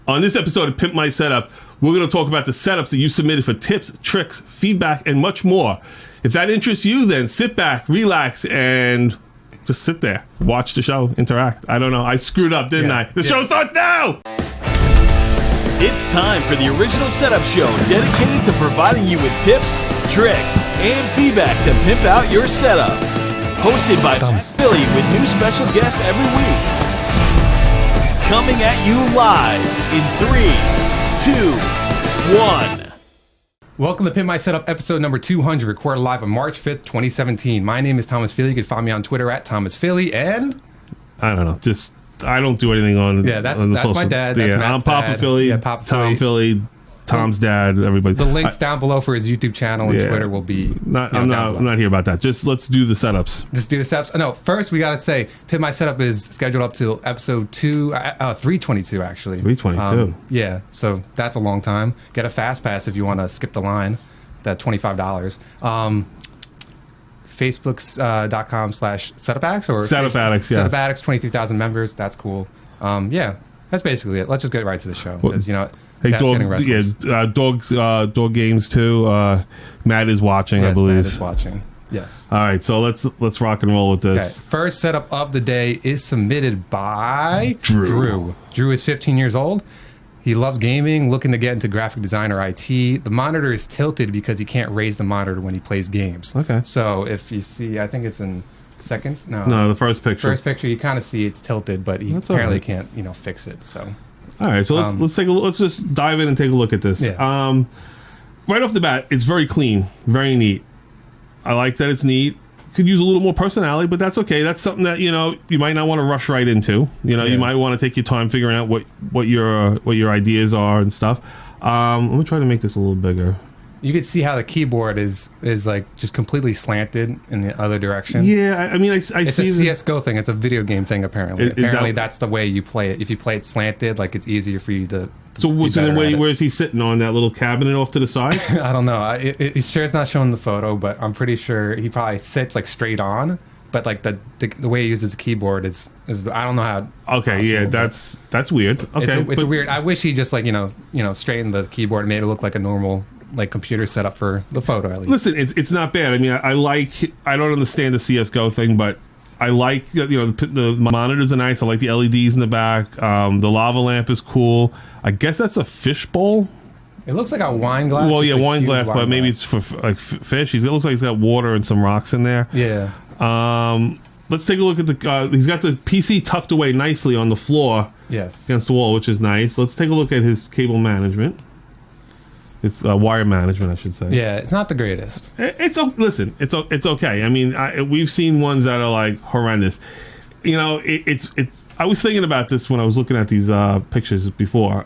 On this episode of Pimp My Setup, we're going to talk about the setups that you submitted for tips, tricks, feedback, and much more. If that interests you, then sit back, relax, and just sit there. Watch the show, interact. I don't know. I screwed up, didn't I? The show starts now! It's time for the original setup show dedicated to providing you with tips, tricks, and feedback to pimp out your setup. Hosted by Philie with new special guests every week. Coming at you live in 3, 2, 1. Welcome to Pimp My Setup episode number 200, recorded live on March 5th, 2017. My name is Thomas Philie. You can find me on Twitter at Thomas Philie, and... I don't know, I don't do anything on... Yeah, that's social, my dad. That's I'm Papa Philie, Tom Philie, Tom's dad, everybody. The links down below for his YouTube channel and Twitter will be... I'm not here about that. Just let's do the setups. Let's do the setups. No, first we got to say, Pimp My Setup is scheduled up to episode 322, actually. 322. Yeah, so that's a long time. Get a fast pass if you want to skip the line. That $25. Facebook.com/setup or Setup Addicts, yes. Setup Addicts, 23,000 members. That's cool. Yeah, that's basically it. Let's just get right to the show because hey, dog games too. Matt is watching, yes, I believe. Matt is watching. Yes. All right, so let's rock and roll with this. Okay. First setup of the day is submitted by Drew. Drew is 15 years old. He loves gaming, looking to get into graphic design or IT. The monitor is tilted because he can't raise the monitor when he plays games. Okay. So if you see, I think it's in second. No, the first picture. First picture, you kind of see it's tilted, but he apparently can't, fix it. So. All right, so let's just dive in and take a look at this. Yeah. Right off the bat, it's very clean, very neat. I like that it's neat. Could use a little more personality, but that's okay. That's something that you might not want to rush right into. You might want to take your time figuring out what your ideas are and stuff. Let me try to make this a little bigger. You could see how the keyboard is like just completely slanted in the other direction. Yeah, I mean, I it's see a CS:GO thing. It's a video game thing. Apparently, that's the way you play it. If you play it slanted, like it's easier for you to. So where is he sitting on that little cabinet off to the side? I don't know. His chair's not showing the photo, but I'm pretty sure he probably sits like straight on. But like the way he uses the keyboard is I don't know how. Okay, yeah, that's weird. Okay, it's weird. I wish he just straightened the keyboard and made it look like a normal computer setup for the photo at least. Listen, it's not bad. I mean, I don't understand the CS:GO thing, but I like the monitors are nice. I like the LEDs in the back. The lava lamp is cool. I guess that's a fish bowl. It looks like a wine glass. Well, yeah, wine glass, but maybe it's for like fish. It looks like he's got water and some rocks in there. Yeah. Let's take a look at he's got the PC tucked away nicely on the floor. Yes. Against the wall, which is nice. Let's take a look at his cable management. It's wire management, I should say. Yeah, it's not the greatest. It's okay. I mean, we've seen ones that are like horrendous. I was thinking about this when I was looking at these pictures before.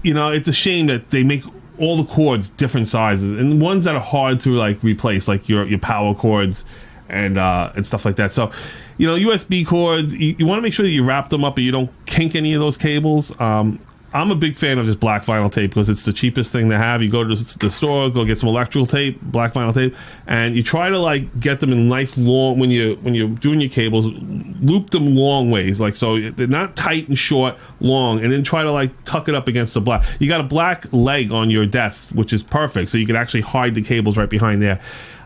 It's a shame that they make all the cords different sizes and ones that are hard to replace, like your power cords and stuff like that. So, USB cords, you want to make sure that you wrap them up and you don't kink any of those cables. I'm a big fan of just black vinyl tape because it's the cheapest thing to have. You go to the store, go get some electrical tape, black vinyl tape, and you try to get them in nice long when you're doing your cables, loop them long ways, so they're not tight and short, long, and then try to tuck it up against the black. You got a black leg on your desk, which is perfect, so you can actually hide the cables right behind there.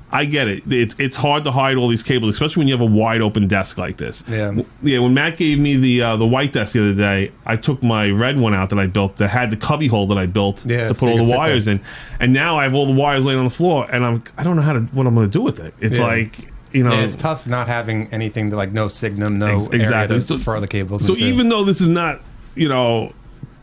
I get it. It's hard to hide all these cables, especially when you have a wide open desk like this. Yeah. Yeah. When Matt gave me the white desk the other day, I took my red one out that I built that had the cubby hole that I built to put all the wires in, and now I have all the wires laying on the floor, and I don't know what I'm going to do with it. It's it's tough not having anything to no signum, no area to throw the cables. So even though this is not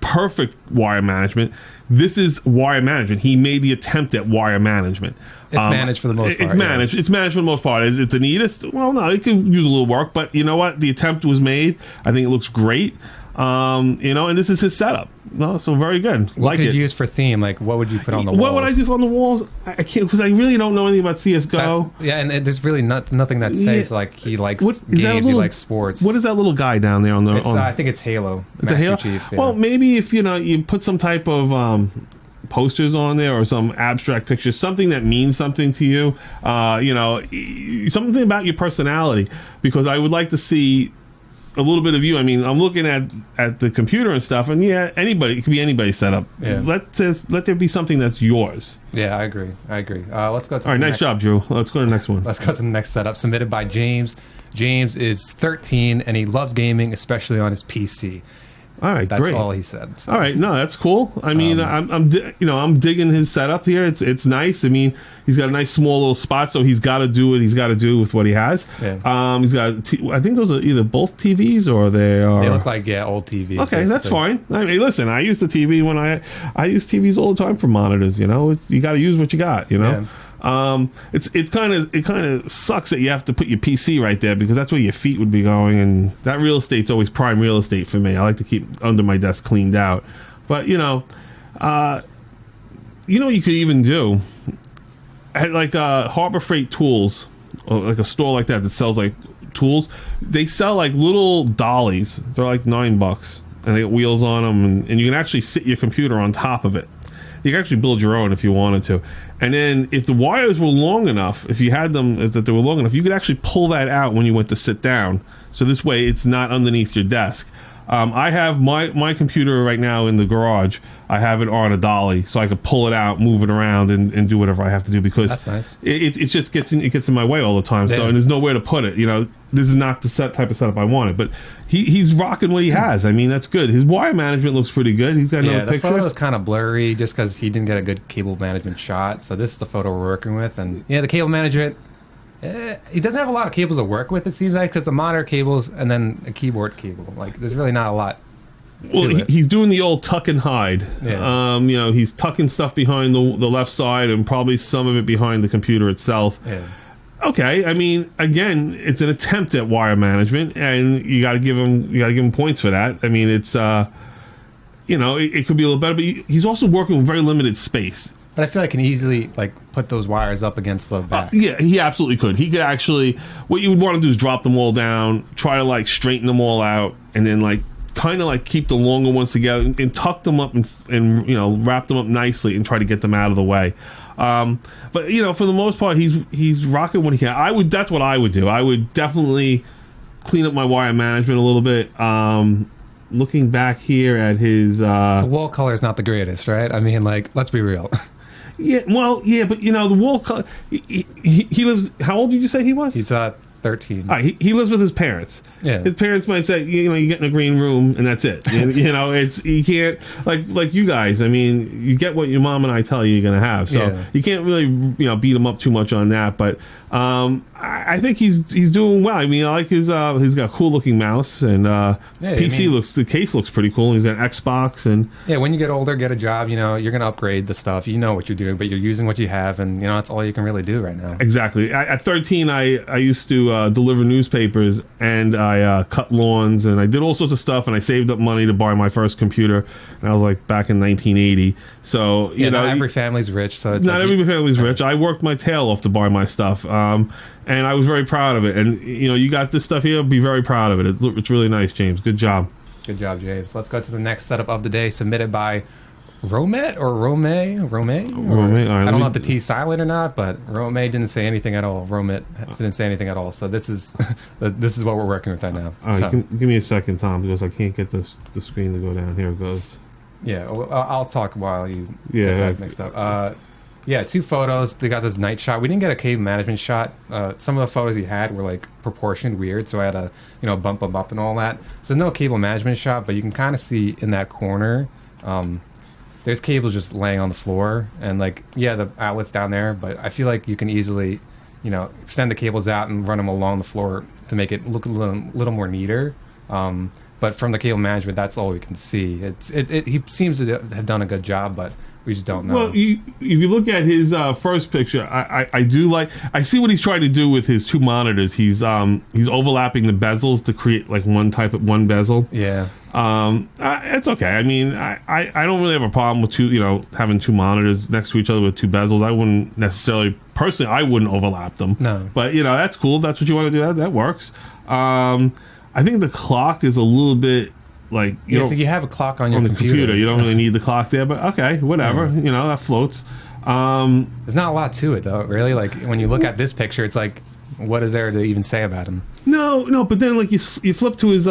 perfect wire management, this is wire management. He made the attempt at wire management. It's managed for the most part. It's managed. Yeah. It's managed for the most part. Is it the neatest? Well, no, it could use a little work, but you know what? The attempt was made. I think it looks great. And this is his setup. No, so very good. What could you use for theme? What would you put on the walls? What would I do on the walls? I can't, because I really don't know anything about CS:GO. And there's really nothing that says he likes games, he likes sports. What is that little guy down there on the? I think it's Halo. It's a Halo. Chief, yeah. Well, maybe if you put some type of posters on there or some abstract pictures, something that means something to you, something about your personality, because I would like to see a little bit of you. I mean, I'm looking at the computer and stuff, and yeah, anybody, it could be anybody's setup. Yeah. Let there be something that's yours. Yeah, I agree. Let's go to all right, nice job, Drew. Let's go to the next one. Let's go to the next setup submitted by James. James is 13 and he loves gaming, especially on his PC. All right, that's great. all he said. So. All right, no, that's cool. I mean, I'm digging his setup here. It's nice. I mean, he's got a nice small little spot, so he's got to do what he's got to do with what he has. Yeah. He's got. I think those are either both TVs or they are. They look like old TVs. Okay, basically. That's fine. I mean, listen, I use the TV when I use TVs all the time for monitors. You know, you got to use what you got. You know. Yeah. It kind of sucks that you have to put your PC right there because that's where your feet would be going, and that real estate's always prime real estate for me. I like to keep under my desk cleaned out, but you know what you could even do at like Harbor Freight Tools, or like a store like that sells like tools. They sell like little dollies. They're like $9, and they got wheels on them, and you can actually sit your computer on top of it. You can actually build your own if you wanted to. And then if the wires were long enough, if you had them, if they were long enough, you could actually pull that out when you went to sit down. So this way it's not underneath your desk. I have my computer right now in the garage. I have it on a dolly, so I could pull it out, move it around, and do whatever I have to do because that's nice. It just gets in my way all the time. So and there's nowhere to put it. You know, this is not the type of setup I wanted. But he's rocking what he has. I mean, that's good. His wire management looks pretty good. He's got another picture. The photo's kind of blurry just because he didn't get a good cable management shot. So this is the photo we're working with, and the cable management. He doesn't have a lot of cables to work with, it seems like, because the monitor cables and then a keyboard cable. Like, there's really not a lot. Well, he's doing the old tuck and hide. Yeah. He's tucking stuff behind the left side and probably some of it behind the computer itself. Yeah. Okay, I mean, again, it's an attempt at wire management, and you got to give him points for that. I mean, it's it could be a little better, but he's also working with very limited space. But I feel like I can easily put those wires up against the back. Yeah, he absolutely could. He could actually. What you would want to do is drop them all down, try to straighten them all out, and then kind of keep the longer ones together and tuck them up and wrap them up nicely and try to get them out of the way. But for the most part, he's rocking what he can. That's what I would do. I would definitely clean up my wire management a little bit. Looking back here at his the wall color is not the greatest, right? I mean, let's be real. Yeah, well, yeah, but the wall color. He lives. How old did you say he was? He's 13. He lives with his parents. Yeah. His parents might say, you get in a green room and that's it. It's you can't like you guys. I mean, you get what your mom and I tell you you're gonna have. So you can't really beat him up too much on that. But I think he's doing well. I mean, I like he's got a cool looking mouse and PC the case looks pretty cool. And he's got an Xbox and when you get older, get a job. You're gonna upgrade the stuff. You know what you're doing, but you're using what you have, and that's all you can really do right now. Exactly. At 13, I used to deliver newspapers and I cut lawns and I did all sorts of stuff and I saved up money to buy my first computer. And I was back in 1980. So not every family's rich. So it's not every family's rich. I worked my tail off to buy my stuff. And I was very proud of it. And you got this stuff here. Be very proud of it. It's really nice, James. Good job. Good job, James. Let's go to the next setup of the day, submitted by Romet or Romet. I don't know if the T is silent or not, but Romet didn't say anything at all. Romet didn't say anything at all. So this is what we're working with right now. All right, give me a second, Tom, because I can't get the screen to go down. Here it goes. Yeah, I'll talk while you get that mixed up. Two photos. They got this night shot. We didn't get a cable management shot. Some of the photos he had were proportioned weird, so I had to bump them up and all that. So no cable management shot, but you can kind of see in that corner. There's cables just laying on the floor, and the outlet's down there, but I feel like you can easily, extend the cables out and run them along the floor to make it look a little more neater. But from the cable management, that's all we can see. He seems to have done a good job, but we just don't know. Well, if you look at his first picture, I do I see what he's trying to do with his two monitors. He's overlapping the bezels to create one bezel. Yeah. It's okay. I mean, I don't really have a problem with having two monitors next to each other with two bezels. I wouldn't necessarily, personally, I wouldn't overlap them. No. But that's cool. That's what you want to do. That works. I think the clock is a little bit so you have a clock on your computer. You don't really need the clock there, but okay, whatever. That floats. There's not a lot to it though, really. When you look at this picture, it's What is there to even say about him? No, but then like you flip to his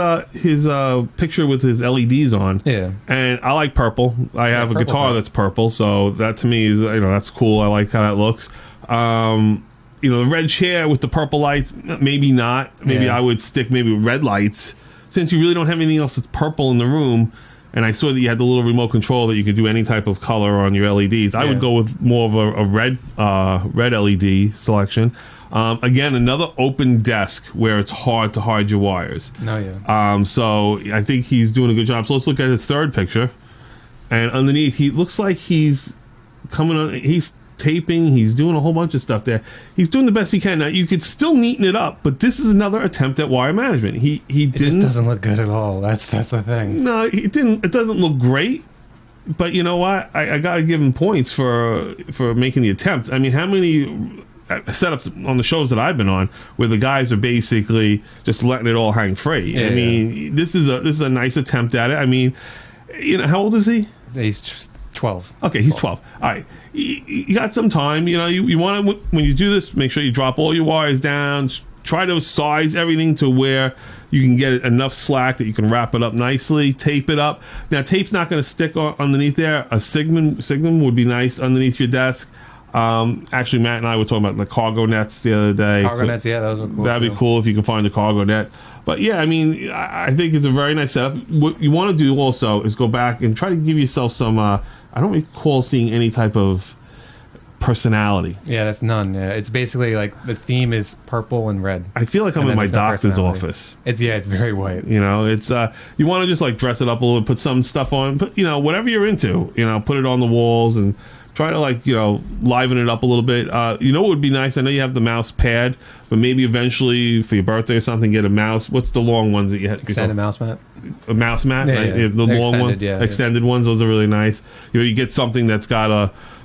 picture with his LEDs on. Yeah. And I like purple. I have a guitar that's purple, so that to me is that's cool. I like how that looks. The red chair with the purple lights, maybe not. Maybe I would stick with red lights since you really don't have anything else that's purple in the room. And I saw that you had the little remote control that you could do any type of color on your LEDs. I would go with more of a red LED selection. Again, another open desk where it's hard to hide your wires. No, yeah. So I think he's doing a good job. So let's look at his third picture. And underneath, he looks like he's coming on. He's taping. He's doing a whole bunch of stuff there. He's doing the best he can. Now, you could still neaten it up, but this is another attempt at wire management. He didn't. It just doesn't look good at all. That's the thing. No, it didn't. It doesn't look great. But you know what? I got to give him points for making the attempt. I mean, how many setups on the shows that I've been on where the guys are basically just letting it all hang free? Yeah, I mean, this is a nice attempt at it. I mean, how old is he? He's just 12. Okay, he's 12. All right. You got some time. You want to, when you do this, make sure you drop all your wires down. Try to size everything to where you can get enough slack that you can wrap it up nicely. Tape it up. Now, tape's not going to stick underneath there. A Signum would be nice underneath your desk. Actually, Matt and I were talking about the cargo nets the other day. Cargo nets, yeah, those are cool. That'd be cool if you can find a cargo net. But yeah, I mean, I think it's a very nice setup. What you want to do also is go back and try to give yourself some, I don't recall seeing any type of personality. Yeah, that's none. Yeah, it's basically like the theme is purple and red. I feel like I'm in my doctor's office. It's very white. It's you want to just like dress it up a little bit, put some stuff on, put whatever you're into, put it on the walls and try to liven it up a little bit. What would be nice? I know you have the mouse pad, but maybe eventually for your birthday or something, get a mouse. What's the long ones that you had? Extended mouse mat. A mouse mat, yeah, right? Yeah. The long one, extended ones. Those are really nice. You get something that's got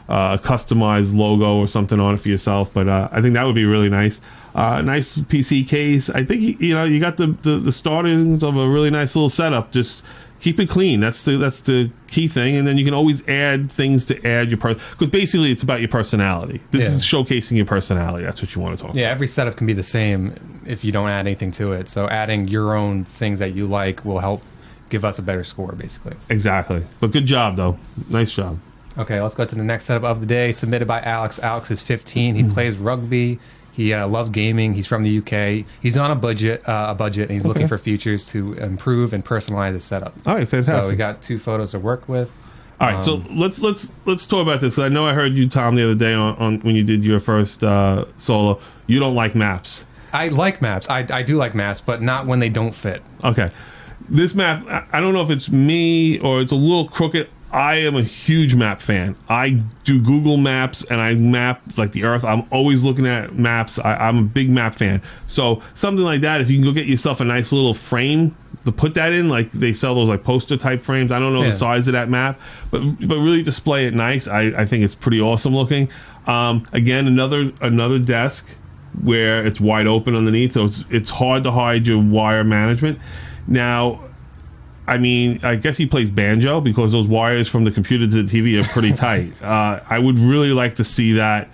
a customized logo or something on it for yourself. But I think that would be really nice. Nice PC case. I think you got the startings of a really nice little setup. Just keep it clean. That's the key thing, and then you can always add things to add your because basically it's about your personality. This is showcasing your personality. That's what you want to talk about. Yeah, every setup can be the same if you don't add anything to it. So adding your own things that you like will help give us a better score, basically. Exactly. But good job, though. Nice job. Okay, let's go to the next setup of the day, submitted by Alex. Alex is 15. He plays rugby. He loves gaming. He's from the UK. He's on a budget, and he's looking for features to improve and personalize his setup. All right, fantastic. So we got 2 photos to work with. All right, so let's talk about this. I know I heard you, Tom, the other day on when you did your first solo. You don't like maps. I like maps. I do like maps, but not when they don't fit. Okay, this map, I don't know if it's me or it's a little crooked. I am a huge map fan. I do Google Maps and I map like the Earth. I'm always looking at maps. I'm a big map fan. So something like that, if you can go get yourself a nice little frame to put that in, like they sell those like poster type frames. I don't know the size of that map, but really display it nice. I think it's pretty awesome looking. Again, another desk where it's wide open underneath, so it's hard to hide your wire management. Now, I mean, I guess he plays banjo because those wires from the computer to the TV are pretty tight. I would really like to see that.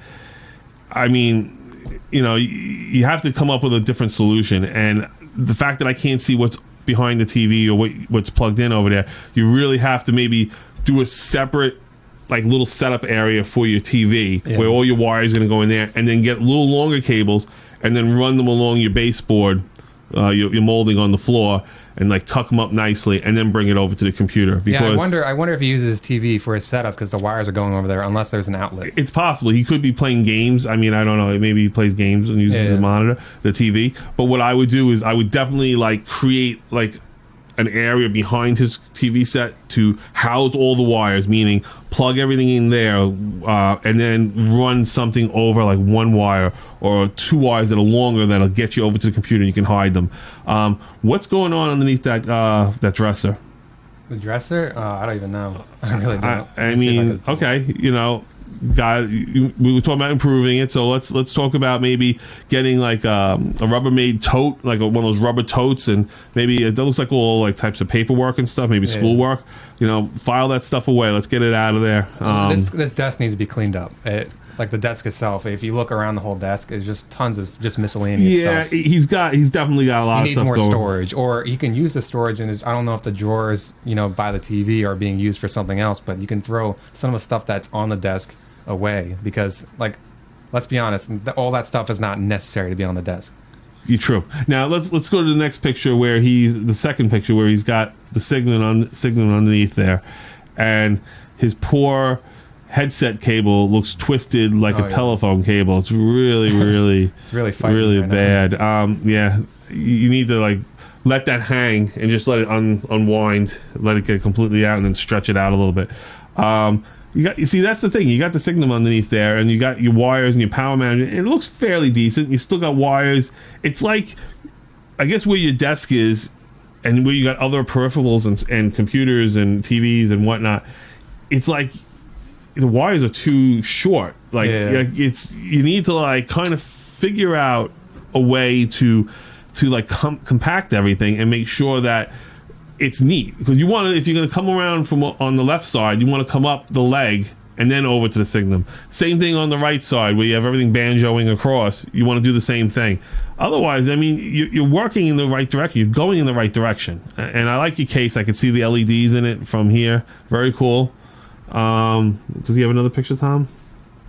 I mean, you have to come up with a different solution. And the fact that I can't see what's behind the TV or what's plugged in over there, you really have to maybe do a separate like little setup area for your TV where all your wires are going to go in there, and then get little longer cables and then run them along your baseboard, your molding on the floor, and like tuck them up nicely, and then bring it over to the computer. Because I wonder if he uses his TV for his setup because the wires are going over there unless there's an outlet. It's possible he could be playing games. I mean, I don't know. Maybe he plays games and uses the monitor, the TV. But what I would do is I would definitely like create like an area behind his TV set to house all the wires, meaning plug everything in there, and then run something over like one wire or 2 wires that are longer that'll get you over to the computer and you can hide them. What's going on underneath that dresser? The dresser? I don't even know. I really don't. I mean, okay, we were talking about improving it, so let's talk about maybe getting like a Rubbermaid tote, like one of those rubber totes, and maybe it looks like all like types of paperwork and stuff, maybe schoolwork. File that stuff away. Let's get it out of there. This desk needs to be cleaned up. like the desk itself. If you look around the whole desk, it's just tons of just miscellaneous stuff. He's definitely got a lot of stuff. He needs more going. storage, or he can use the storage in his. I don't know if the drawers, by the TV are being used for something else, but you can throw some of the stuff that's on the desk away because, like, let's be honest, all that stuff is not necessary to be on the desk. True. Now let's go to the next picture where the second picture where he's got the signal underneath there, and his poor headset cable looks twisted like a telephone cable. It's really it's really bad. You need to like let that hang and just let it unwind, let it get completely out, and then stretch it out a little bit. You see, that's the thing. You got the signal underneath there, and you got your wires and your power management. It looks fairly decent. You still got wires. It's like, I guess, where your desk is, and where you got other peripherals and computers and TVs and whatnot. It's like the wires are too short. Like you need to like kind of figure out a way to like compact everything and make sure that it's neat, because you want to, if you're going to come around from on the left side, you want to come up the leg and then over to the signum. Same thing on the right side where you have everything banjoing across. You want to do the same thing. Otherwise, I mean, you're working in the right direction. You're going in the right direction. And I like your case. I can see the LEDs in it from here. Very cool. Does he have another picture, Tom?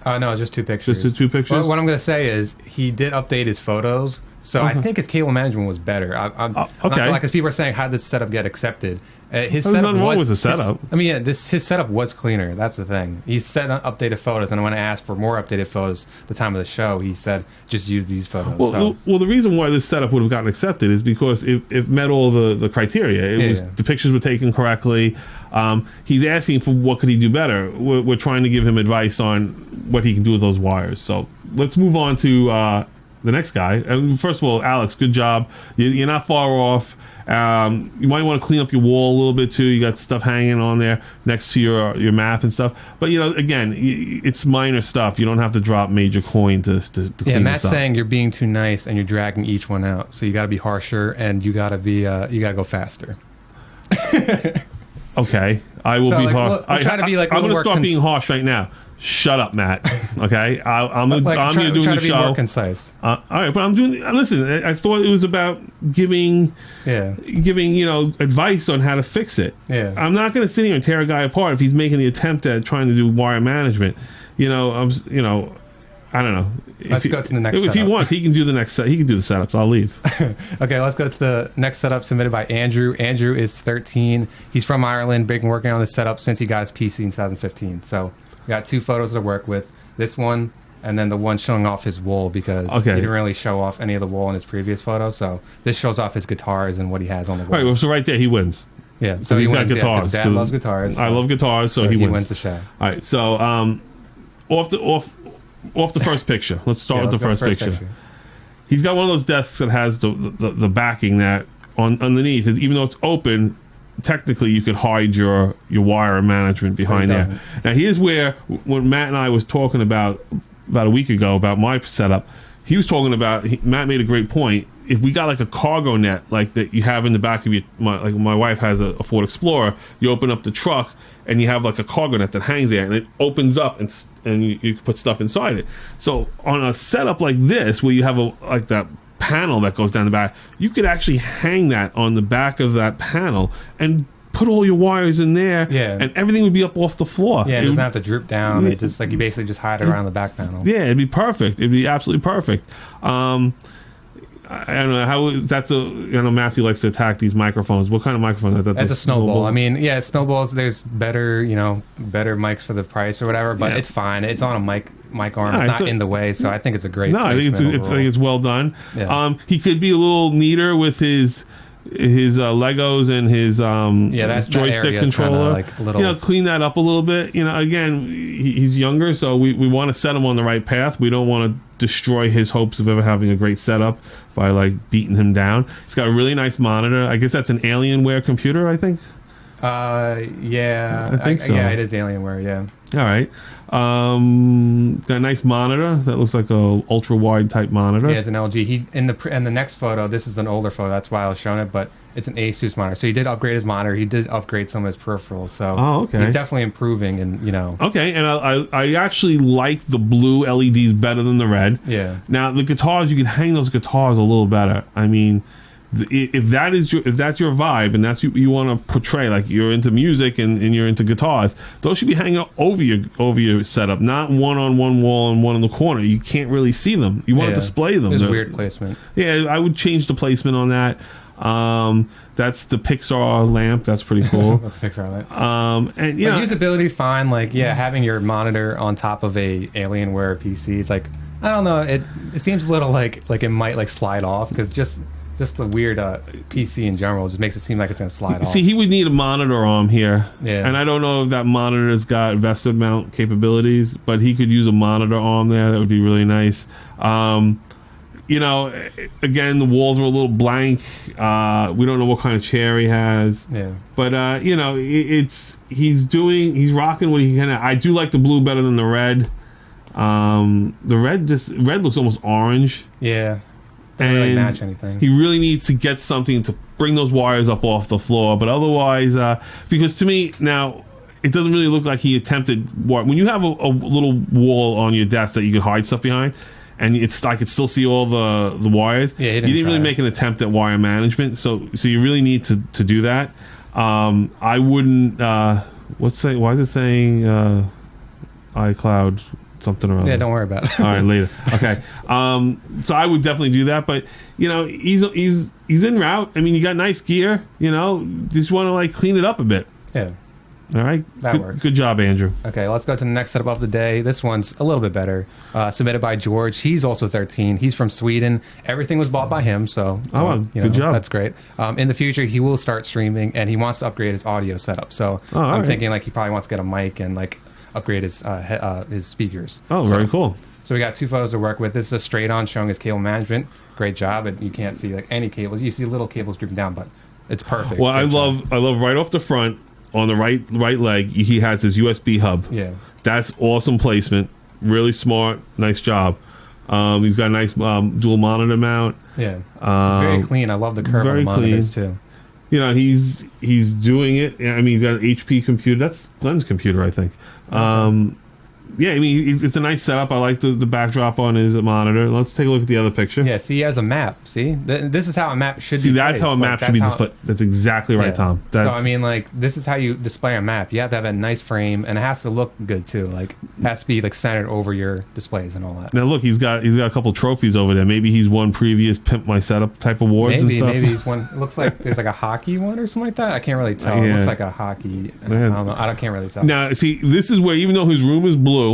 No, just two pictures. Just two pictures? Well, what I'm going to say is he did update his photos. So I think his cable management was better. Okay. Because people are saying, how did this setup get accepted? His There's setup nothing wrong with the setup. His setup was cleaner. That's the thing. He said updated photos, and when I asked for more updated photos the time of the show, he said just use these photos. Well, the reason why this setup would have gotten accepted is because it met all the criteria. The pictures were taken correctly. He's asking for what could he do better. We're trying to give him advice on what he can do with those wires. So let's move on to the next guy. First of all, Alex, good job. You're not far off. You might want to clean up your wall a little bit too. You got stuff hanging on there next to your map and stuff. But again, it's minor stuff. You don't have to drop major coin to clean Matt's this up. saying you're being too nice and you're dragging each one out. So you got to be harsher and you got to go faster. Okay, I will be harsh. I'm trying to be like. I'm going to start being harsh right now. Shut up, Matt. Okay, I'm doing the show. More concise. All right, but I'm doing. Listen, I thought it was about giving advice on how to fix it. Yeah. I'm not going to sit here and tear a guy apart if he's making the attempt at trying to do wire management. I don't know. Let's go to the next. If he wants, he can do the next set. He can do the setups. I'll leave. Okay, let's go to the next setup submitted by Andrew. Andrew is 13. He's from Ireland. Been working on this setup since he got his PC in 2015. So we got two photos to work with. This one, and then the one showing off his wool, because he didn't really show off any of the wool in his previous photo. So this shows off his guitars and what he has on the wall. All right, well, so right there he wins. Yeah, so he's got guitars. Dad loves guitars. I love guitars, so he wins the show. All right, so off the first picture. Let's start with the first picture. He's got one of those desks that has the backing that underneath, even though it's open, technically you could hide your wire management behind there. Now here's where, when Matt and I was talking about a week ago about my setup, he was talking about, Matt made a great point. If we got like a cargo net like that you have in the back of my wife has a Ford Explorer, you open up the truck and you have like a cargo net that hangs there and it opens up and you can put stuff inside it. So on a setup like this where you have like that panel that goes down the back, you could actually hang that on the back of that panel and put all your wires in there, and everything would be up off the floor. Yeah, it doesn't have to droop down. It just you basically just hide it around the back panel. Yeah, it'd be perfect. It'd be absolutely perfect. I don't know how that's I know Matthew likes to attack these microphones. What kind of microphone? That's a snowball. I mean, snowballs. There's better mics for the price or whatever, but it's fine. It's on a mic arm. It's not in the way, so I think it's a great. No, I think it's well done. Yeah. He could be a little neater with his Legos and his joystick controller. Clean that up a little bit. Again, he's younger, so we want to set him on the right path. We don't want to destroy his hopes of ever having a great setup by beating him down. It's got a really nice monitor. I guess that's an Alienware computer, I think. Yeah. I think so. Yeah, it is Alienware, yeah. All right. Got a nice monitor that looks like a ultra wide type monitor. Yeah, it's an LG. In the next photo, this is an older photo, that's why I was showing it, but it's an Asus monitor. So he did upgrade his monitor. He did upgrade some of his peripherals. So okay. He's definitely improving, and Okay, and I actually like the blue LEDs better than the red. Yeah. Now the guitars, you can hang those guitars a little better. I mean, if that's your vibe and that's what you want to portray, like you're into music and you're into guitars, those should be hanging over your setup, not one on one wall and one in the corner. You can't really see them. You want to display them. There's weird placement. Yeah, I would change the placement on that. That's the Pixar lamp. That's pretty cool. That's a Pixar lamp. And yeah, usability fine. Like having your monitor on top of a Alienware PC, it's like, I don't know. It seems a little like it might like slide off, because just the weird PC in general just makes it seem like it's gonna slide off. See, he would need a monitor arm here. Yeah. And I don't know if that monitor's got vested mount capabilities, but he could use a monitor arm there. That would be really nice. Again, the walls are a little blank. We don't know what kind of chair he has. Yeah. But he's rocking what he can. I do like the blue better than the red. The red looks almost orange. Yeah. Doesn't really match anything. He really needs to get something to bring those wires up off the floor. But otherwise, because to me now, it doesn't really look like he attempted. When you have a little wall on your desk that you can hide stuff behind, and I could still see all the wires. Yeah, you didn't really make an attempt at wire management. So you really need to do that. I wouldn't. Why is it saying iCloud? Something or other. Yeah, don't worry about it. All right, later. Okay. So I would definitely do that, but he's en route. I mean, you got nice gear. Just want to like clean it up a bit. Yeah. All right. That works. Good job, Andrew. Okay, let's go to the next setup of the day. This one's a little bit better. Submitted by George. He's also 13. He's from Sweden. Everything was bought by him, so good job. That's great. In the future, he will start streaming, and he wants to upgrade his audio setup. So I'm thinking like he probably wants to get a mic and like upgrade his speakers. Very cool. So we got two photos to work with. This is a straight on showing his cable management. Great job. And you can't see like any cables. You see little cables drooping down, but it's perfect. Well, I love right off the front on the right leg, he has his USB hub. Yeah. That's awesome placement. Really smart. Nice job. He's got a nice dual monitor mount. Yeah. It's very clean. I love the curve on the monitors too. He's doing it. I mean, he's got an HP computer. That's Glenn's computer, I think. Yeah, I mean, it's a nice setup. I like the backdrop on his monitor. Let's take a look at the other picture. Yeah, see, he has a map. See? This is how a map should be. See, that's how a map should be displayed. That's exactly right, Tom. So, I mean, like, this is how you display a map. You have to have a nice frame, and it has to look good, too. Like, it has to be, like, centered over your displays and all that. Now, look, he's got a couple trophies over there. Maybe he's won previous Pimp My Setup type awards and stuff. Maybe he's won. It looks like there's, like, a hockey one or something like that. I can't really tell. It looks like a hockey. I don't know. I can't really tell. Now, see, this is where, even though his room is blue,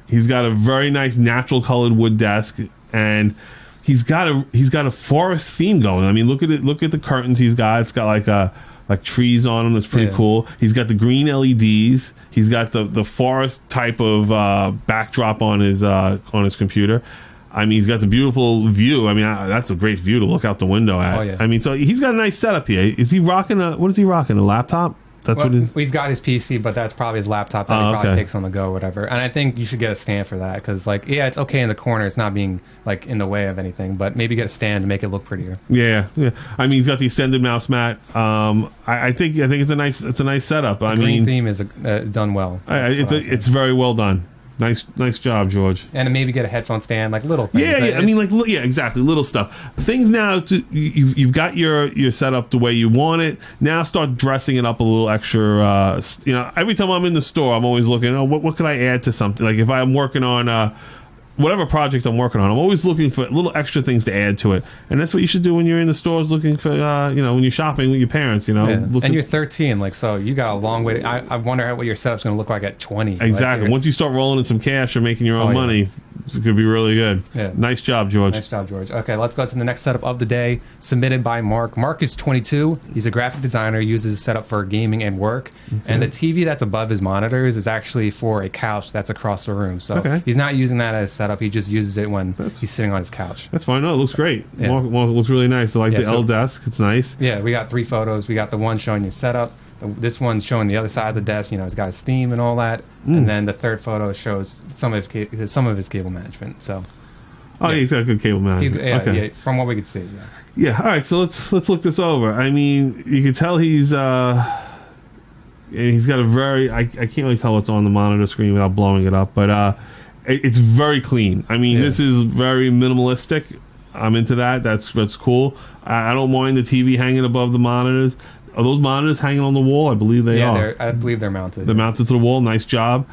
he's got a very nice natural colored wood desk, and he's got a forest theme going. I mean, look at it. Look at the curtains he's got. It's got like trees on them. That's pretty cool. He's got the green LEDs. He's got the forest type of backdrop on his computer. I mean, he's got the beautiful view. I mean, that's a great view to look out the window at. Oh, yeah. I mean, so he's got a nice setup here. Is he rocking what is he rocking? A laptop? He's got his PC, but that's probably his laptop that he probably takes on the go, or whatever. And I think you should get a stand for that, because, like, yeah, it's okay in the corner. It's not being, like, in the way of anything, but maybe get a stand to make it look prettier. Yeah. I mean, he's got the extended mouse mat. I think it's a nice setup. The green theme is done well. It's very well done. Nice job, George. And maybe get a headphone stand, like little things. Yeah. I mean, exactly, little stuff. Things now. You've got your setup the way you want it. Now start dressing it up a little extra. Every time I'm in the store, I'm always looking. Oh, what could I add to something? Like if I'm working on whatever project I'm working on, I'm always looking for little extra things to add to it. And that's what you should do when you're in the stores looking for, when you're shopping with your parents, And you're 13, like, so you got a long way. I wonder what your setup's going to look like at 20. Exactly. Like, once you start rolling in some cash or making your own money, it could be really good. Yeah. Nice job, George. Okay, let's go to the next setup of the day, submitted by Mark. Mark is 22. He's a graphic designer, uses his setup for gaming and work. Okay. And the TV that's above his monitors is actually for a couch that's across the room. So he's not using that as a setup. He just uses it when he's sitting on his couch. That's fine. No, it looks great. Yeah. Mark looks really nice. I like the L desk. It's nice. Yeah, we got 3 photos. We got the one showing you setup. This one's showing the other side of the desk. You know, it's got his theme and all that. And then the third photo shows some of his cable management. So. Oh, yeah, he's got good cable management. Yeah, from what we could see. Yeah. Yeah. All right. So let's look this over. I mean, you can tell he's got a very. I can't really tell what's on the monitor screen without blowing it up, but it's very clean. I mean, this is very minimalistic. I'm into that. That's cool. I don't mind the TV hanging above the monitors. Are those monitors hanging on the wall? I believe they are. I believe they're mounted. They're mounted to the wall. Nice job.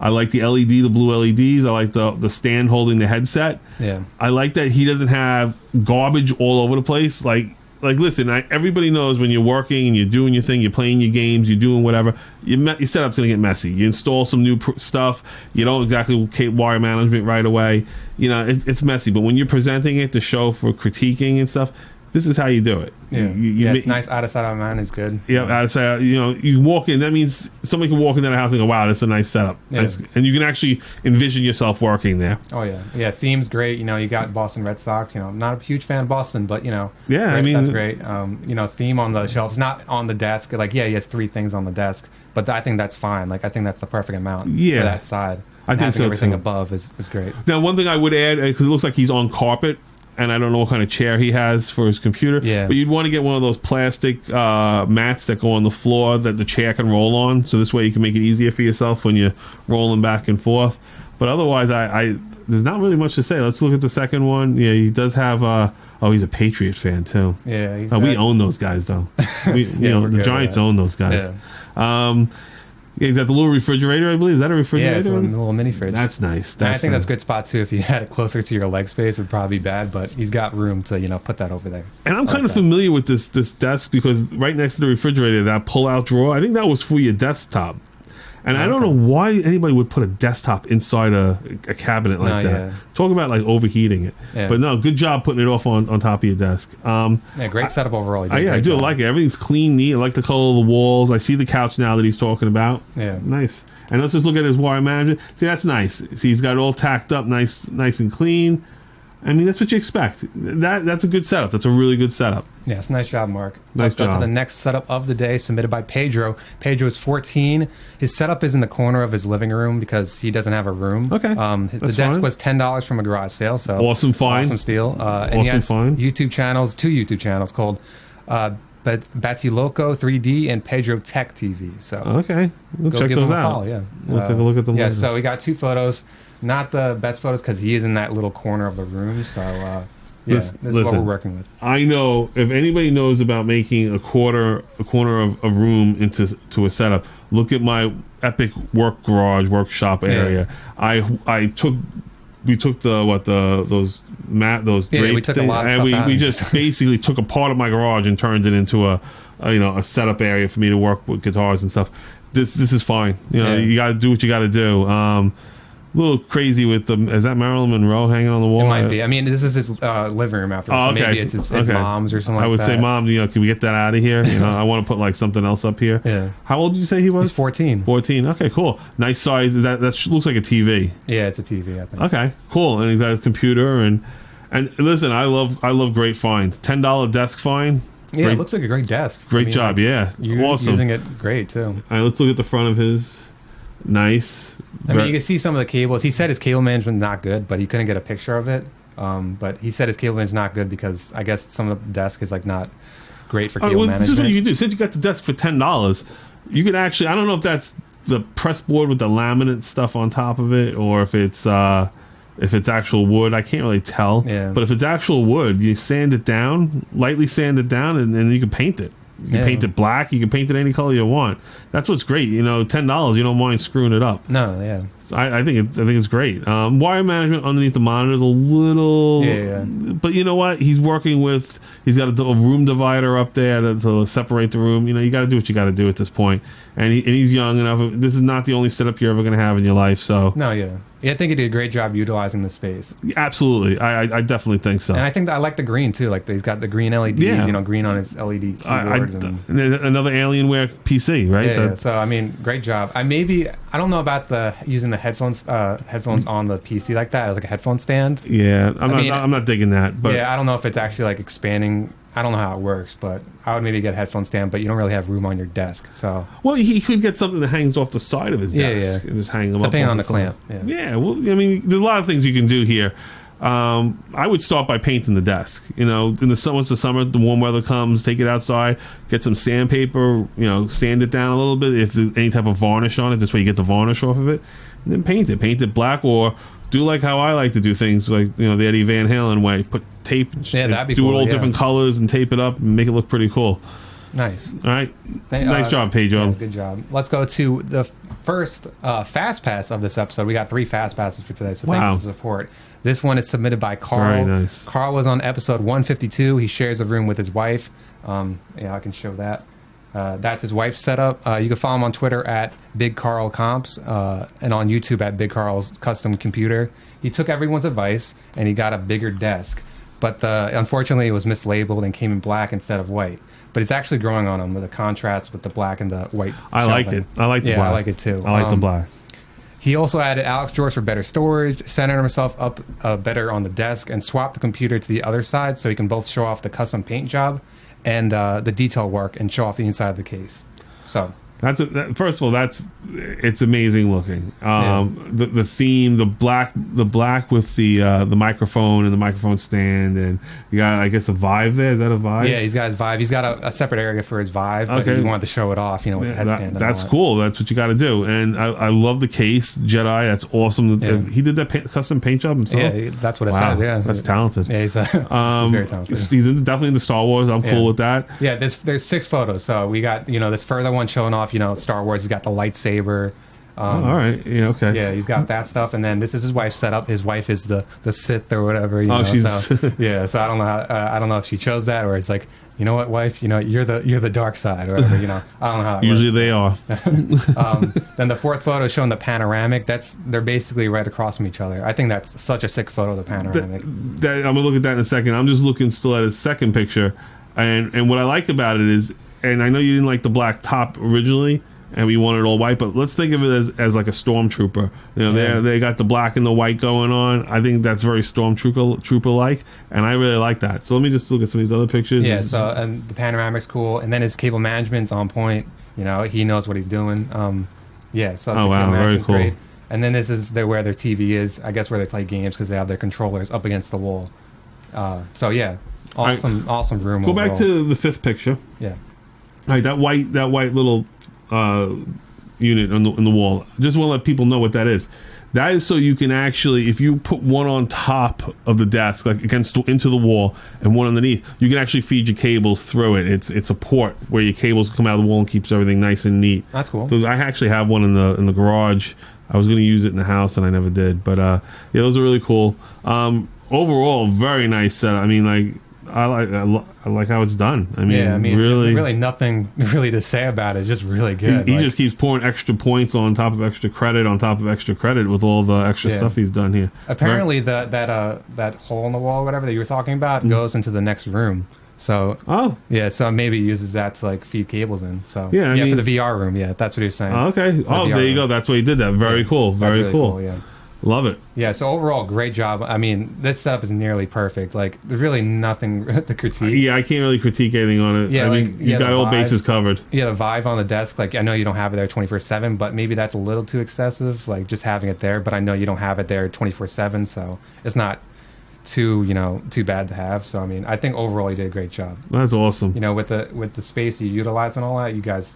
I like the LED, the blue LEDs. I like the stand holding the headset. Yeah. I like that he doesn't have garbage all over the place. Like listen, everybody knows when you're working and you're doing your thing, you're playing your games, you're doing whatever, your setup's going to get messy. You install some new stuff. You don't exactly wire management right away. You know, it's messy. But when you're presenting it to show for critiquing and stuff, this is how you do it. Yeah, it's nice. Out of sight, out of mind is good. Yeah, out of sight. You know, you walk in. That means somebody can walk into the house and go, "Wow, that's a nice setup." Yeah. And you can actually envision yourself working there. Oh yeah. Theme's great. You know, you got Boston Red Sox. You know, I'm not a huge fan of Boston, but you know, I mean, that's great. You know, theme on the shelves, not on the desk. Like, he has 3 things on the desk, but I think that's fine. Like, I think that's the perfect amount for that side. I think so everything too. above is great. Now, one thing I would add, because it looks like he's on carpet. And I don't know what kind of chair he has for his computer. Yeah. But you'd want to get one of those plastic mats that go on the floor that the chair can roll on. So this way you can make it easier for yourself when you're rolling back and forth. But otherwise, there's not really much to say. Let's look at the second one. Yeah, he does have... he's a Patriot fan, too. Yeah. We own those guys, though. The Giants own those guys. Yeah. He's got the little refrigerator, I believe. Is that a refrigerator? Yeah, it's a little mini fridge. That's nice. And I think that's a good spot, too. If you had it closer to your leg space, it would probably be bad, but he's got room to, put that over there. And I'm kind of familiar with this desk because right next to the refrigerator, that pull-out drawer, I think that was for your desktop. And I don't know why anybody would put a desktop inside a cabinet like that. Yeah. Talk about like overheating it. Yeah. But no, good job putting it off on top of your desk. Great setup overall. I do like it. Everything's clean, neat. I like the color of the walls. I see the couch now that he's talking about. Yeah. Nice. And let's just look at his wire management. See, that's nice. See, he's got it all tacked up, nice and clean. I mean, that's what you expect. That's a good setup. That's a really good setup. Yes, nice job, Mark. Let's go to the next setup of the day, submitted by Pedro. Pedro is 14. His setup is in the corner of his living room because he doesn't have a room. Okay, the desk was $10 from a garage sale, so awesome find, awesome steal. And he has two YouTube channels called Batsy Loco 3D and Pedro Tech TV. So okay, we'll check those out. We'll take a look at them. Yeah, so we got 2 photos. Not the best photos because he is in that little corner of the room. So this is what we're working with. I know if anybody knows about making a corner of a room into a setup, look at my epic workshop area. We took those drapes. We took a lot of stuff out. We just basically took a part of my garage and turned it into a setup area for me to work with guitars and stuff. This is fine. You got to do what you got to do. A little crazy with is that Marilyn Monroe hanging on the wall? It might be. I mean, this is his living room after, so maybe it's his mom's or something like that. I would say, Mom, can we get that out of here? I want to put like something else up here. Yeah. How old did you say he was? He's 14. 14. Okay, cool. Nice size. That looks like a TV. Yeah, it's a TV, I think. Okay, cool. And he's got his computer and listen, I love great finds. $10 desk find. Yeah, it looks like a great desk. Great job. Yeah, you're awesome. Using it great too. All right, let's look at the front of his. Nice. I mean, you can see some of the cables. He said his cable management not good, but he couldn't get a picture of it. But he said his cable management not good because I guess some of the desk is like not great for cable management. This is what you can do. Since you got the desk for $10, you can actually. I don't know if that's the press board with the laminate stuff on top of it, or if it's actual wood. I can't really tell. Yeah. But if it's actual wood, you lightly sand it down, and then you can paint it. You can paint it black. You can paint it any color you want. That's what's great. $10. You don't mind screwing it up. No, yeah. So I think it's great. Wire management underneath the monitor is a little. Yeah. But you know what? He's working with. He's got a room divider up there to separate the room. You got to do what you got to do at this point. And he's young enough. This is not the only setup you're ever going to have in your life. So no, yeah. I think he did a great job utilizing the space. Absolutely, I definitely think so. And I think that I like the green too. Like he's got the green LEDs, green on his LED keyboard. Another Alienware PC, right? Yeah. So I mean, great job. I don't know about using the headphones on the PC like that as like a headphone stand. Yeah, I'm not digging that. But yeah, I don't know if it's actually like expanding I don't know how it works, but I would maybe get a headphone stand, but you don't really have room on your desk. So well, he could get something that hangs off the side of his desk and just hang them up. Depending on the clamp. Yeah. Well, I mean, there's a lot of things you can do here. I would start by painting the desk. In the summer, once the summer, the warm weather comes, take it outside, get some sandpaper, sand it down a little bit. If there's any type of varnish on it, this way you get the varnish off of it, and then paint it black, or do like how I like to do things, like the Eddie Van Halen way, put tape, that'd be do cool, it all different colors and tape it up and make it look pretty cool. Nice. All right. Nice job, Pedro. Yeah, good job. Let's go to the first fast pass of this episode. We got 3 fast passes for today, so thank you for the support. This one is submitted by Carl. Very nice. Carl was on episode 152. He shares a room with his wife. I can show that. That's his wife's setup. You can follow him on Twitter at Big Carl Comps and on YouTube at Big Carl's Custom Computer. He took everyone's advice and he got a bigger desk, but unfortunately it was mislabeled and came in black instead of white. But it's actually growing on him with the contrast with the black and the white. I like it. I like the black. I like it too. I like the black. He also added Alex drawers for better storage, centered himself up better on the desk, and swapped the computer to the other side so he can both show off the custom paint job and the detail work and show off the inside of the case. So first of all, it's amazing looking. The theme, the black with the microphone and the microphone stand, and you got, I guess, a Vive there. Is that a Vive? Yeah, he's got his Vive. He's got a separate area for his Vive, but he wanted to show it off, with the headstand. That's cool. That's what you got to do. And I love the case, Jedi. That's awesome. Yeah. He did that custom paint job himself. Yeah, that's what it says. Yeah, that's talented. Yeah, he's very talented. He's definitely into Star Wars. I'm cool with that. Yeah, there's 6 photos. So we got this further one showing off Star Wars. He's got the lightsaber. All right. Yeah. Okay. Yeah, he's got that stuff, and then this is his wife's setup. His wife is the Sith or whatever. She's so, yeah. So I don't know I don't know if she chose that, or it's like, you know what, wife, you're the dark side or whatever. I don't know how. It Usually works. They are. Then the 4th photo is showing the panoramic. They're basically right across from each other. I think that's such a sick photo. The panoramic. I'm gonna look at that in a second. I'm just looking still at his second picture, and what I like about it is, and I know you didn't like the black top originally, and we want it all white, but let's think of it as like a stormtrooper. They got the black and the white going on. I think that's very stormtrooper like, and I really like that. So let me just look at some of these other pictures. Yeah. So and the panoramic's cool, and then his cable management's on point. He knows what he's doing. Yeah. So oh wow, very cool. Great. And then this is where their TV is. I guess where they play games because they have their controllers up against the wall. So yeah, awesome room. Go back to the 5th picture. Yeah. All right, that white little unit on the wall. Just want to let people know what that is. That is so you can actually, if you put one on top of the desk, like into the wall, and one underneath, you can actually feed your cables through it. It's a port where your cables come out of the wall and keeps everything nice and neat. That's cool. I actually have one in the garage. I was going to use it in the house and I never did. But yeah, those are really cool. Overall, very nice setup. I mean, like, I like how it's done. Really, there's really nothing really to say about it. It's just really good. He just keeps pouring extra points on top of extra credit on top of extra credit with all the extra stuff he's done here. Apparently, that hole in the wall, whatever that you were talking about, goes into the next room. So so maybe he uses that to like feed cables in. So for the VR room. Yeah, that's what he was saying. Okay. There you go. That's why he did that. Very cool. Very really cool. Yeah. Love it. Yeah, so overall, great job. I mean, this setup is nearly perfect. Like, there's really nothing to critique. I can't really critique anything on it. Yeah, you've got all bases covered. Yeah, the Vive on the desk, like, I know you don't have it there 24/7, but maybe that's a little too excessive, like, just having it there. But I know you don't have it there 24/7, so it's not too bad to have. So, I mean, I think overall you did a great job. That's awesome. With the space you utilize and all that, you guys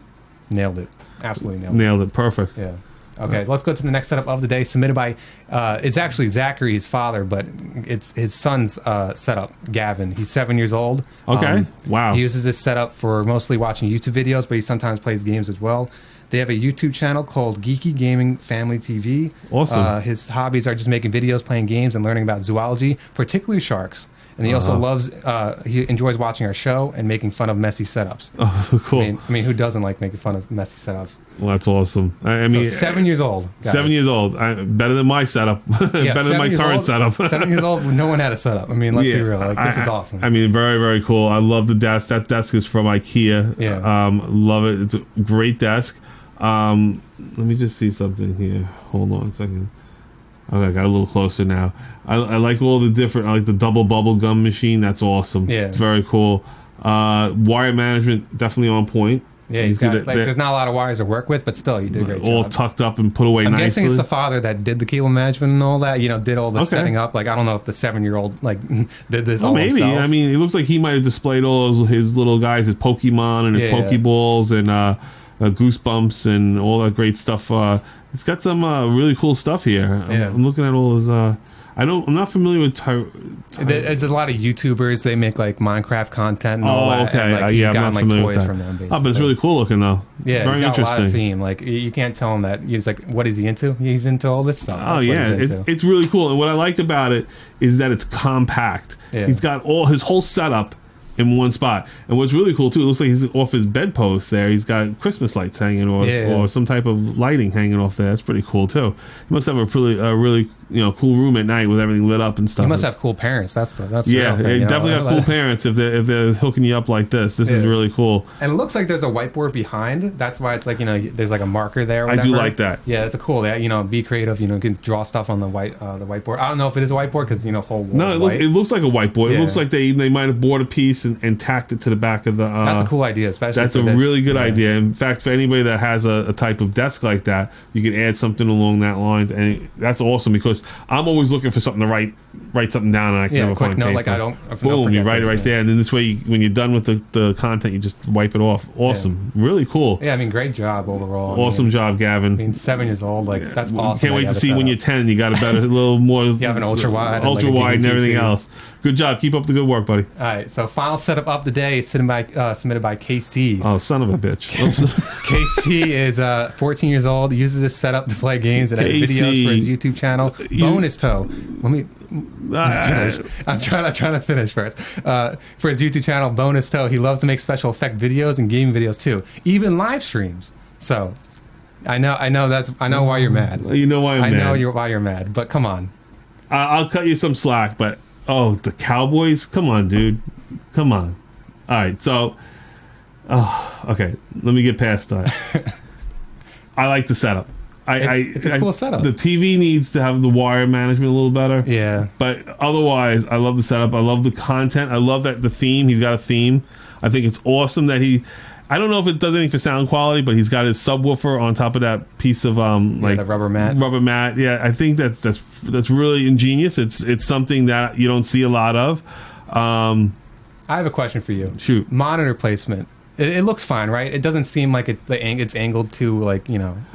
nailed it. Absolutely nailed it. Perfect. Yeah. Okay, let's go to the next setup of the day, submitted by, it's actually Zachary's father, but it's his son's setup, Gavan. He's 7 years old. Okay, wow. He uses this setup for mostly watching YouTube videos, but he sometimes plays games as well. They have a YouTube channel called Geeky Gaming Family TV. Awesome. His hobbies are just making videos, playing games, and learning about zoology, particularly sharks. And he also he enjoys watching our show and making fun of messy setups. Oh, cool. I mean, who doesn't like making fun of messy setups? Well, that's awesome. I mean, 7 years old. Guys. 7 years old. Better than my setup. Better than my current setup. 7 years old, no one had a setup. I mean, let's be real. Like, this is awesome. I mean, very, very cool. I love the desk. That desk is from IKEA. Yeah. Love it. It's a great desk. Let me just see something here. Hold on a second. Okay, I got a little closer now. I like all the different. I like the double bubble gum machine. That's awesome. Yeah. It's very cool. Wire management definitely on point. Yeah, he's got, there's not a lot of wires to work with, but still, you did a great job. All tucked up and put away nicely. I'm guessing it's the father that did the cable management and all that, did all the setting up. Like, I don't know if the 7-year-old, did this all maybe. himself. I mean, it looks like he might have displayed all his little guys, his Pokemon and his Pokeballs and Goosebumps and all that great stuff. It's got some really cool stuff here. I'm looking at all his... I'm not familiar with There's a lot of YouTubers. They make Minecraft content and all that. Okay. And, he's I'm not familiar with that. From them, but it's really cool looking though. Yeah, very he's got interesting. A lot of theme. You can't tell him that. He's what is he into? He's into all this stuff. That's it's really cool. And what I like about it is that it's compact. Yeah. He's got his whole setup in one spot. And what's really cool too, it looks like he's off his bedpost there. He's got Christmas lights hanging or some type of lighting hanging off there. That's pretty cool too. He must have a really cool room at night with everything lit up and stuff. He must have cool parents. That's the real thing, they definitely have cool parents if they're hooking you up like this. This is really cool. And it looks like there's a whiteboard behind. That's why it's there's a marker there. Or I do like that. Yeah, it's a cool. Be creative. You can draw stuff on the whiteboard. I don't know if it is a whiteboard because whole wall. No, it looks like a whiteboard. Yeah. It looks like they might have bought a piece and tacked it to the back of the. That's a cool idea, especially. That's a really good idea. In fact, for anybody that has a type of desk like that, you can add something along that lines, and that's awesome because I'm always looking for something to write something down, and I can never quick find note, paper. I don't. Boom, you write it right there, and then this way, when you're done with the content, you just wipe it off. Awesome, really cool. Yeah, great job overall. Awesome job, Gavin. 7 years old, that's awesome. Can't wait to see when you're 10. You got a better, a little more. You have an ultra wide, and everything else. Good job. Keep up the good work, buddy. All right. So final setup of the day is submitted by KC. Oh, son of a bitch. KC is 14 years old. He uses this setup to play games and edit videos for his YouTube channel. Bonus toe. Let me finish. I'm trying to finish first. For his YouTube channel, Bonus Toe, he loves to make special effect videos and gaming videos too, even live streams. So I know why you're mad. You know why I'm mad. I know why you're mad. But come on. I'll cut you some slack, but the Cowboys? Come on, dude. Come on. All right, so okay, let me get past that. I like the setup. It's a cool setup. The TV needs to have the wire management a little better. Yeah. But otherwise, I love the setup. I love the content. I love that the theme. He's got a theme. I think it's awesome that I don't know if it does anything for sound quality, but he's got his subwoofer on top of that piece of the rubber mat. Rubber mat. Yeah, I think that's really ingenious. It's something that you don't see a lot of. I have a question for you. Shoot. Monitor placement. It looks fine, right? It doesn't seem like it's angled to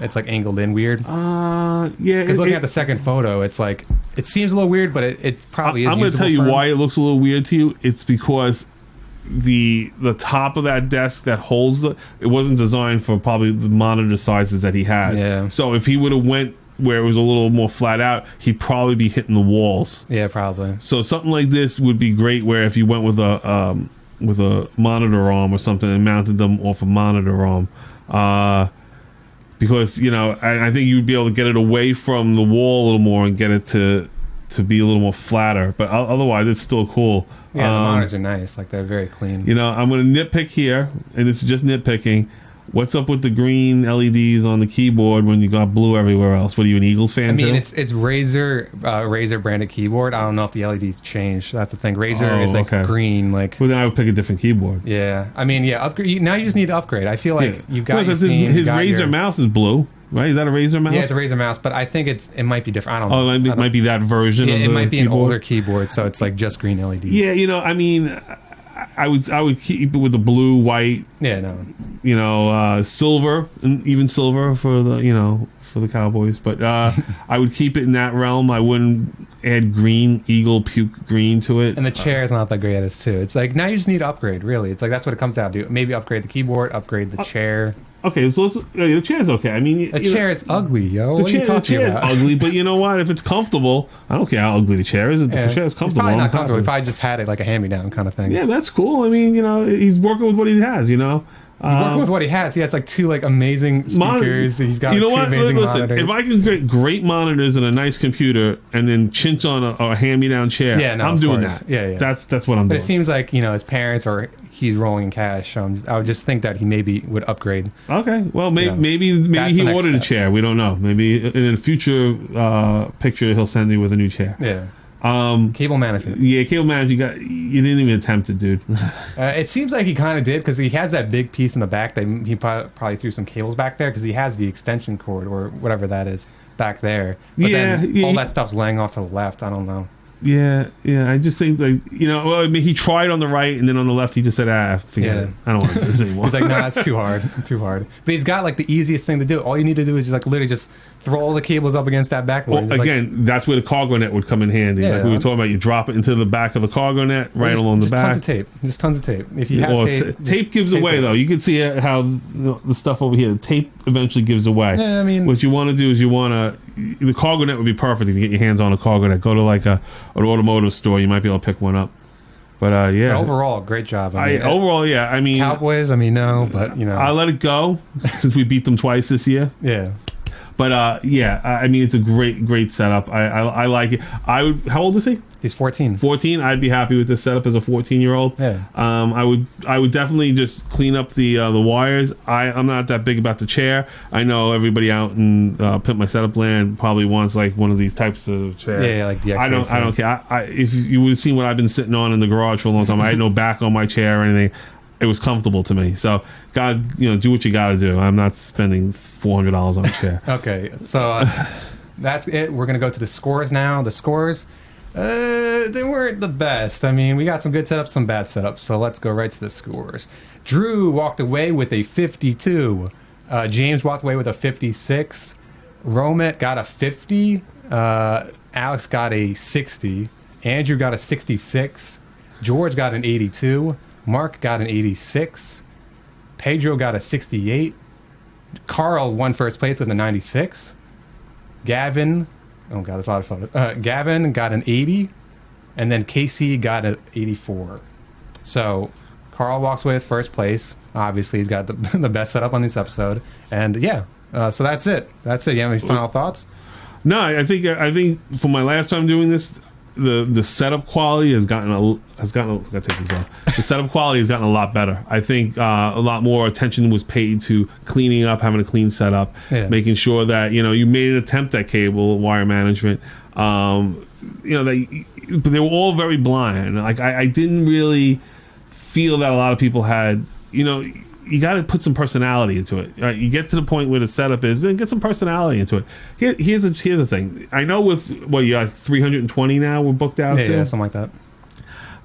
it's angled in weird. Yeah. Because looking at the second photo, it's it seems a little weird, but it probably is. I'm going to tell you why it looks a little weird to you. It's because the top of that desk that holds it wasn't designed for probably the monitor sizes that he has. Yeah. So if he would have went where it was a little more flat out, he'd probably be hitting the walls. Yeah, probably. So something like this would be great where if you went with a monitor arm or something and mounted them off a monitor arm, because I think you'd be able to get it away from the wall a little more and get it to be a little more flatter. But otherwise, it's still cool. Yeah, the monitors are nice. They're very clean. I'm going to nitpick here, and this is just nitpicking. What's up with the green LEDs on the keyboard when you got blue everywhere else? What are you, an Eagles fan? Too? It's Razer branded keyboard. I don't know if the LEDs changed. That's the thing. Razer is green. Well, then I would pick a different keyboard. Yeah, upgrade. Now you just need to upgrade. I feel like you've got because his Razer mouse is blue. Right? Is that a Razer mouse? Yeah, it's a Razer mouse, but I think it might be different. I don't know. Oh, it might be that version of the it might be keyboard. An older keyboard, so it's just green LEDs. Yeah, I would keep it with the blue, white. Yeah, no. Silver, and even silver for the Cowboys. But I would keep it in that realm. I wouldn't add green, eagle puke green to it. And the chair is not the greatest too. It's now you just need to upgrade. Really, it's that's what it comes down to. Maybe upgrade the keyboard, upgrade the chair. Okay, so the chair's okay. The chair is ugly, yo. What are you talking about? The chair is ugly, but you know what? If it's comfortable, I don't care how ugly the chair is. If the chair is comfortable, it's probably not comfortable. He probably just had it like a hand-me-down kind of thing. Yeah, that's cool. He's working with what he has. He's working with what he has. He has two amazing speakers. He's got two amazing monitors. If I can get great monitors and a nice computer, and then chinch on a hand-me-down chair, I'm doing that. Yeah. That's what I'm doing. But it seems like his parents or he's rolling in cash. I would just think that he maybe would upgrade. Okay, well maybe he ordered a chair. We don't know. Maybe in a future picture he'll send you with a new chair. Yeah. Cable management. Yeah, cable management. You didn't even attempt it, dude. It seems like he kind of did because he has that big piece in the back that he probably threw some cables back there because he has the extension cord or whatever that is back there. But then all that stuff's laying off to the left. I don't know. Yeah. I just think well, I mean, he tried on the right and then on the left he just said, forget it. I don't want to do this anymore. He's like, no, that's too hard. But he's got like the easiest thing to do. All you need to do is just like literally just throw all the cables up against that backboard. Well, again, that's where the cargo net would come in handy. Yeah, like we were talking about, you drop it into the back of the cargo net, right along the back. Just tons of tape. If you have tape. Tape gives away, though. You can see how the stuff over here, the tape eventually gives away. Yeah, I mean, what you want to do is the cargo net would be perfect if you get your hands on a cargo net. Go to like an automotive store. You might be able to pick one up. But yeah. Overall, great job. Overall, yeah. I mean, Cowboys, no, but I let it go since we beat them twice this year. Yeah. But yeah, I mean, it's a great setup. I like it. How old is he? He's 14. 14. I'd be happy with this setup as a 14-year-old. Yeah. I would definitely just clean up the wires. I'm not that big about the chair. I know everybody out in Pimp My Setup land probably wants like one of these types of chairs. Yeah, like the X-rays. I don't care. If you would have seen what I've been sitting on in the garage for a long time, I had no back on my chair or anything. It was comfortable to me. So, God, do what you got to do. I'm not spending $400 on a chair. Okay, so that's it. We're going to go to the scores now. The scores, they weren't the best. I mean, we got some good setups, some bad setups. So let's go right to the scores. Drew walked away with a 52. James walked away with a 56. Romet got a 50. Alex got a 60. Andrew got a 66. George got an 82. Mark got an 86. Pedro got a 68. Carl won first place with a 96. Gavan, oh god, that's a lot of photos. Gavan got an 80, and then Casey got an 84. So Carl walks away with first place. Obviously, he's got the best setup on this episode, and yeah. So that's it. You have any final thoughts? No, I think for my last time doing this, the setup quality has gotten I gotta take these off. The setup quality has gotten a lot better. I think a lot more attention was paid to cleaning up, having a clean setup, making sure that you made an attempt at cable wire management. But they were all very blind. Like I didn't really feel that a lot of people had. You got to put some personality into it. Right? You get to the point where the setup is, then get some personality into it. Here's the thing. I know with you got 320 now. We're booked out. Yeah, something like that.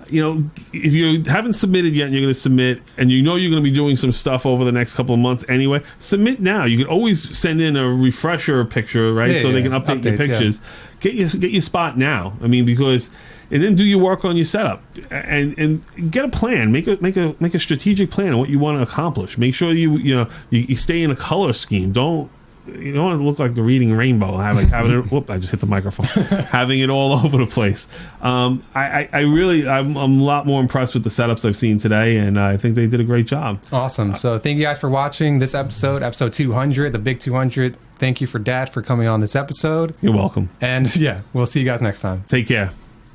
If you haven't submitted yet and you're going to submit, and you're going to be doing some stuff over the next couple of months anyway, submit now. You can always send in a refresher picture, right? So they can update your pictures. Yeah. Get your spot now. I mean, because. And then do your work on your setup, and get a plan. Make a strategic plan on what you want to accomplish. Make sure you stay in a color scheme. You don't want to look like the Reading Rainbow. Having it. Whoop! I just hit the microphone. Having it all over the place. I'm a lot more impressed with the setups I've seen today, and I think they did a great job. Awesome. So thank you guys for watching this episode 200, the big 200. Thank you for Dad for coming on this episode. You're welcome. And yeah, we'll see you guys next time. Take care.